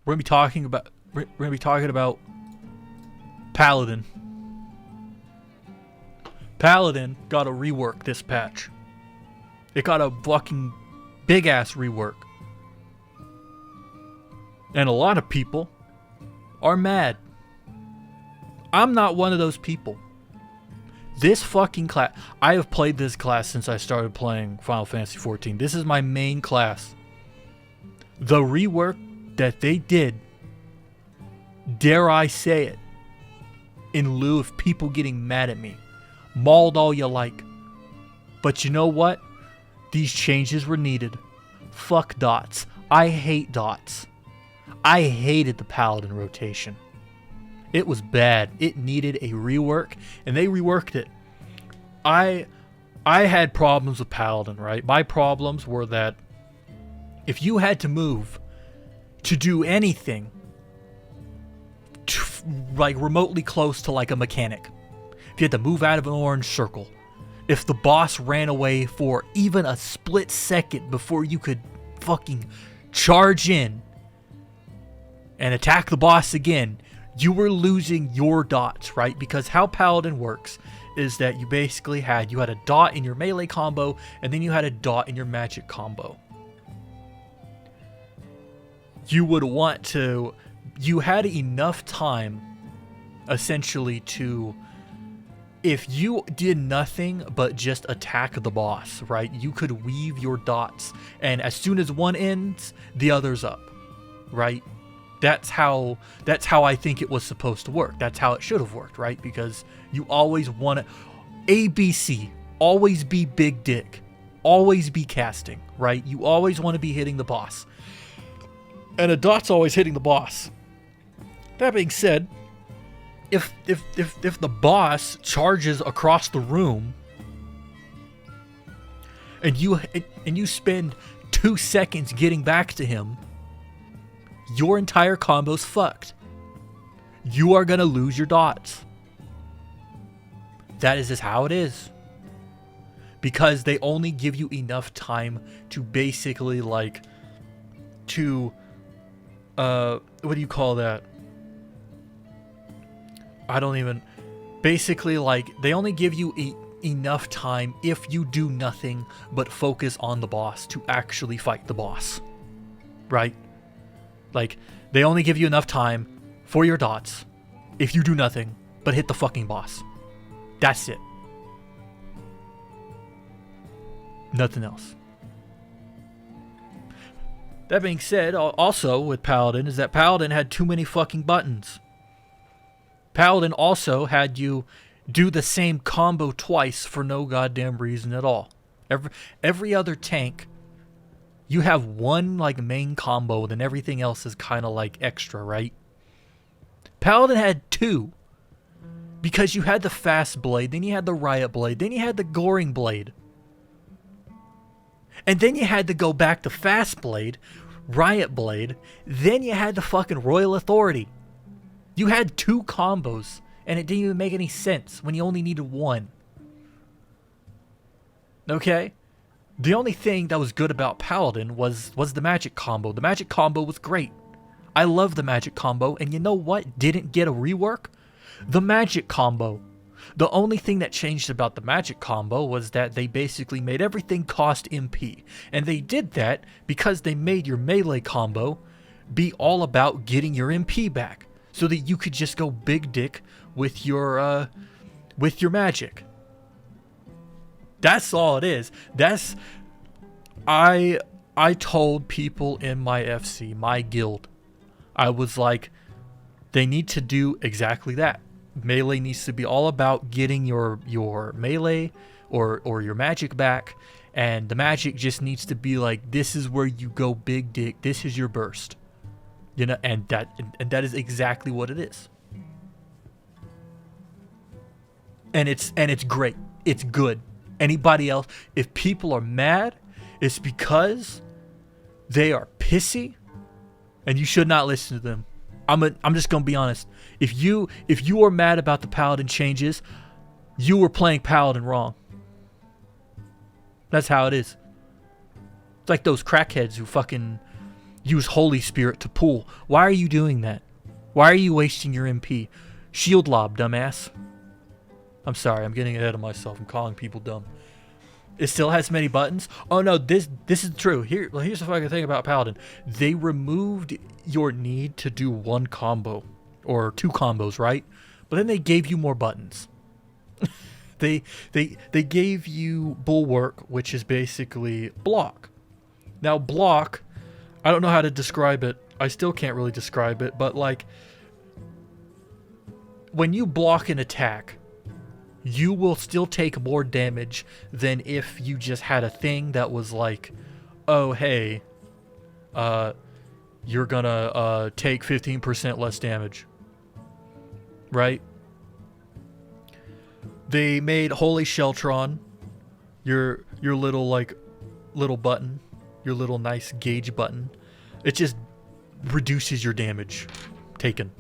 We're gonna be talking about Paladin. Paladin got a rework this patch. It got a fucking big ass rework. And a lot of people are mad. I'm not one of those people. This fucking class, I have played this class since I started playing Final Fantasy XIV. This is my main class. The rework that they did, dare I say it, in lieu of people getting mad at me. Mauled all you like. But you know what? These changes were needed. Fuck dots. I hate dots. I hated the Paladin rotation. It was bad. It needed a rework, and they reworked it. I had problems with Paladin, right? My problems were that if you had to move to do anything like remotely close to like a mechanic, if you had to move out of an orange circle, if the boss ran away for even a split second before you could fucking charge in and attack the boss again, you were losing your dots, right? Because how Paladin works is that you basically had a dot in your melee combo, and then you had a dot in your magic combo. You had enough time, essentially, to, if you did nothing but just attack the boss, right? You could weave your dots, and as soon as one ends, the other's up, right? That's how I think it was supposed to work. That's how it should have worked, right? Because you always want to, ABC, always be big dick, always be casting, right? You always want to be hitting the boss, and a dot's always hitting the boss. That being said, if the boss charges across the room, and you spend 2 seconds getting back to him, your entire combo's fucked. You are gonna lose your dots. That is just how it is. Because they only give you enough time to basically what do you call that? They only give you enough time if you do nothing but focus on the boss to actually fight the boss. Right? Like, they only give you enough time for your dots if you do nothing but hit the fucking boss. That's it. Nothing else. That being said, also with Paladin, is that Paladin had too many fucking buttons. Paladin also had you do the same combo twice for no goddamn reason at all. Every other tank, you have one main combo, then everything else is kind of extra, right? Paladin had two. Because you had the fast blade, then you had the riot blade, then you had the goring blade. And then you had to go back to fast blade, riot blade, then you had the fucking royal authority. You had two combos, and it didn't even make any sense when you only needed one. Okay? The only thing that was good about Paladin was the magic combo. The magic combo was great. I love the magic combo, and you know what didn't get a rework? The magic combo. The only thing that changed about the magic combo was that they basically made everything cost MP. And they did that because they made your melee combo be all about getting your MP back, so that you could just go big dick with your magic. That's all it is. I told people in my FC, my guild, I was like, they need to do exactly that. Melee needs to be all about getting your melee or your magic back, and the magic just needs to be like, this is where you go big dick, this is your burst. You know, and that is exactly what it is. And it's great. It's good. Anybody else, if people are mad, it's because they are pissy, and you should not listen to them. I'm just gonna be honest. If you are mad about the Paladin changes, you were playing Paladin wrong. That's how it is. It's like those crackheads Use Holy Spirit to pull. Why are you doing that? Why are you wasting your MP? Shield lob, dumbass. I'm sorry, I'm getting ahead of myself. I'm calling people dumb. It still has many buttons? Oh no, this is true. Here's the fucking thing about Paladin. They removed your need to do one combo. Or 2 combos, right? But then they gave you more buttons. They gave you Bulwark, which is basically block. Now block, I don't know how to describe it. I still can't really describe it, but like when you block an attack, you will still take more damage than if you just had a thing that was like, oh hey, you're gonna take 15% less damage. Right? They made Holy Sheltron your little like little button, your little nice gauge button. It just reduces your damage taken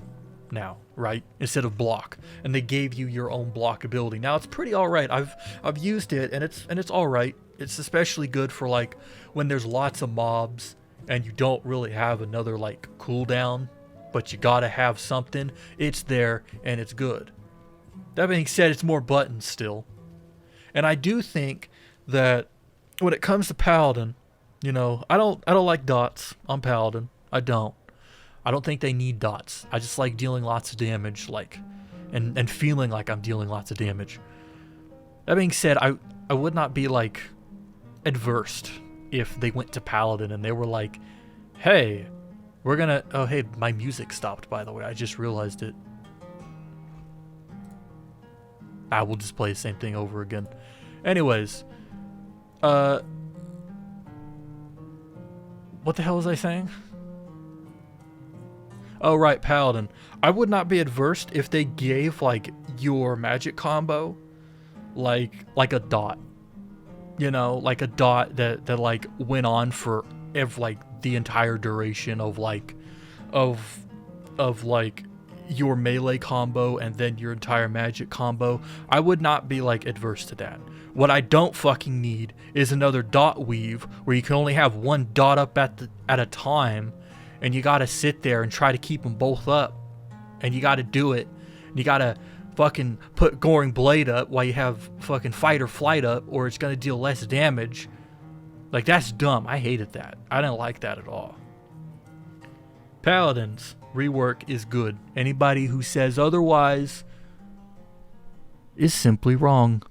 now, right? Instead of block. And they gave you your own block ability. Now it's pretty alright. I've used it and it's alright. It's especially good for like when there's lots of mobs and you don't really have another like cooldown, but you gotta have something. It's there and it's good. That being said, it's more buttons still. And I do think that when it comes to Paladin, you know, I don't like dots on Paladin. I don't think they need dots. I just like dealing lots of damage, like and feeling like I'm dealing lots of damage. That being said, I would not be like adverse if they went to Paladin and they were like, hey, we're gonna, oh hey, my music stopped, by the way. I just realized it. I will just play the same thing over again. Anyways, what the hell was I saying? Oh right, Paladin. I would not be adverse if they gave like your magic combo like a dot. You know, like a dot that like went on for like the entire duration of like your melee combo and then your entire magic combo. I would not be like adverse to that. What I don't fucking need is another dot weave where you can only have one dot up at a time and you gotta sit there and try to keep them both up and you gotta do it and you gotta fucking put Goring Blade up while you have fucking Fight or Flight up, or it's gonna deal less damage. Like, that's dumb. I hated that. I didn't like that at all. Paladin's rework is good. Anybody who says otherwise is simply wrong.